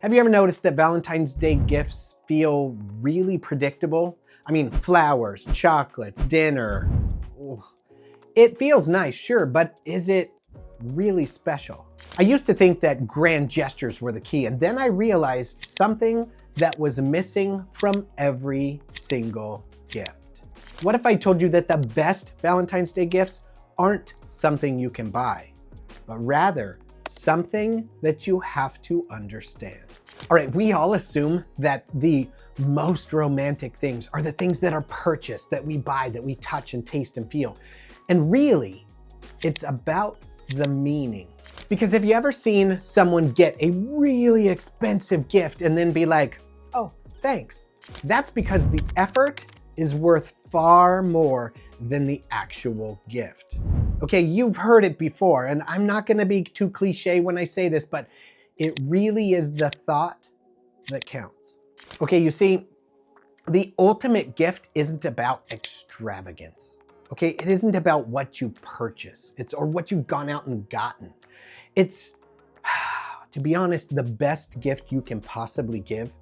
Have you ever noticed that Valentine's Day gifts feel really predictable? I mean, flowers, chocolates, dinner. Ooh. It feels nice, sure, but is it really special? I used to think that grand gestures were the key, and then I realized something that was missing from every single gift. What if I told you that the best Valentine's Day gifts aren't something you can buy, but rather something that you have to understand? All right, we all assume that the most romantic things are the things that are purchased, that we buy, that we touch and taste and feel. And really, it's about the meaning. Because have you ever seen someone get a really expensive gift and then be like, oh, thanks? That's because the effort is worth far more than the actual gift. Okay, you've heard it before, and I'm not gonna be too cliche when I say this, but it really is the thought that counts. Okay, you see, the ultimate gift isn't about extravagance. Okay, it isn't about what you purchase, or what you've gone out and gotten. It's, to be honest, the best gift you can possibly give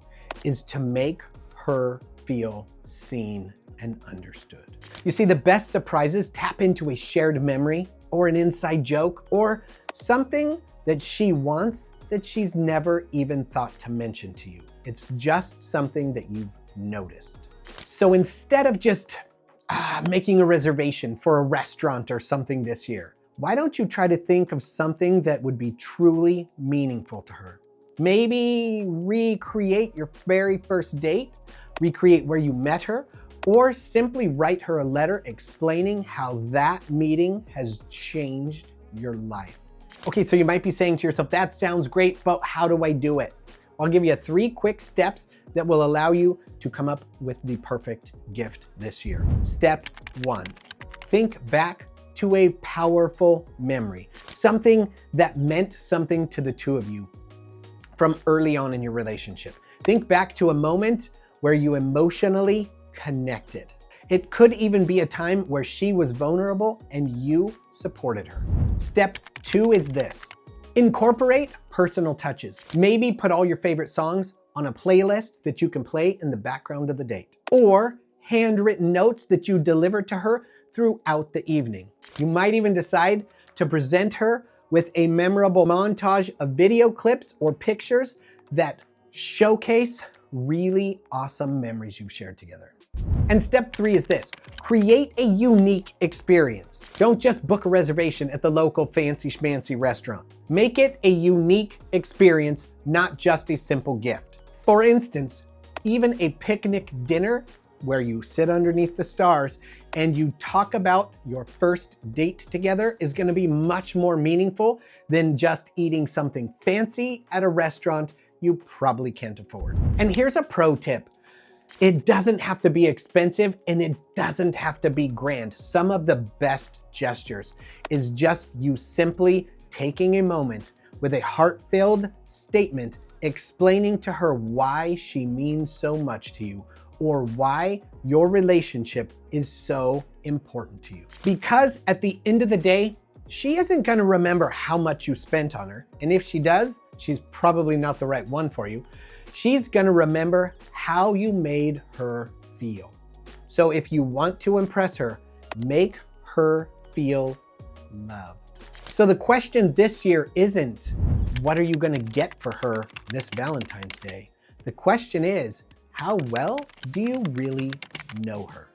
is to make her feel seen and understood. You see, the best surprises tap into a shared memory or an inside joke or something that she wants that she's never even thought to mention to you. It's just something that you've noticed. So instead of just making a reservation for a restaurant or something this year, why don't you try to think of something that would be truly meaningful to her? Maybe recreate your very first date, recreate where you met her, or simply write her a letter explaining how that meeting has changed your life. Okay, so you might be saying to yourself, that sounds great, but how do I do it? I'll give you 3 quick steps that will allow you to come up with the perfect gift this year. Step 1, think back to a powerful memory, something that meant something to the two of you from early on in your relationship. Think back to a moment where you emotionally connected. It could even be a time where she was vulnerable and you supported her. Step 2 is this. Incorporate personal touches. Maybe put all your favorite songs on a playlist that you can play in the background of the date. Or handwritten notes that you deliver to her throughout the evening. You might even decide to present her with a memorable montage of video clips or pictures that showcase really awesome memories you've shared together. And step 3 is this, create a unique experience. Don't just book a reservation at the local fancy schmancy restaurant. Make it a unique experience, not just a simple gift. For instance, even a picnic dinner where you sit underneath the stars and you talk about your first date together is gonna be much more meaningful than just eating something fancy at a restaurant you probably can't afford. And here's a pro tip. It doesn't have to be expensive and it doesn't have to be grand. Some of the best gestures is just you simply taking a moment with a heart-filled statement explaining to her why she means so much to you or why your relationship is so important to you. Because at the end of the day, she isn't gonna remember how much you spent on her. And if she does, she's probably not the right one for you. She's gonna remember how you made her feel. So if you want to impress her, make her feel loved. So the question this year isn't, what are you gonna get for her this Valentine's Day? The question is, how well do you really know her?